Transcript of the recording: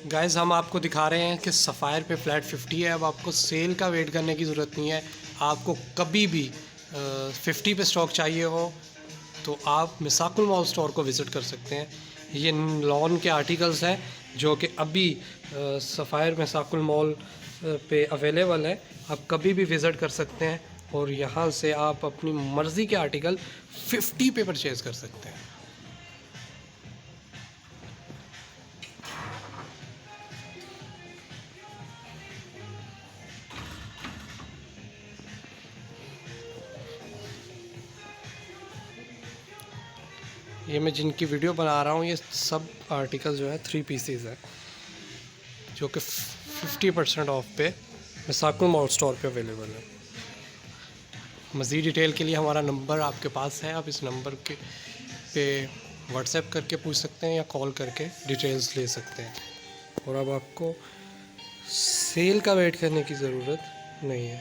Guys हम आपको दिखा रहे हैं कि सफ़ायर पे फ्लैट 50 है। अब आपको सेल का वेट करने की ज़रूरत नहीं है। आपको कभी भी 50 पे स्टॉक चाहिए हो तो आप मिसाकुल मॉल स्टोर को विज़िट कर सकते हैं। ये लॉन के आर्टिकल्स हैं जो कि अभी सफ़ायर मिसाकुल मॉल पे अवेलेबल है। आप कभी भी विज़िट कर सकते हैं और यहाँ से आप अपनी मर्ज़ी के आर्टिकल 50 पे परचेज़ कर सकते हैं। ये मैं जिनकी वीडियो बना रहा हूँ ये सब आर्टिकल जो है 3 पीसीज है जो कि 50% ऑफ पे मिसाकुल मॉल स्टोर पे अवेलेबल है। मज़ीद डिटेल के लिए हमारा नंबर आपके पास है, आप इस नंबर के पे व्हाट्सएप करके पूछ सकते हैं या कॉल करके डिटेल्स ले सकते हैं। और अब आपको सेल का वेट करने की ज़रूरत नहीं है।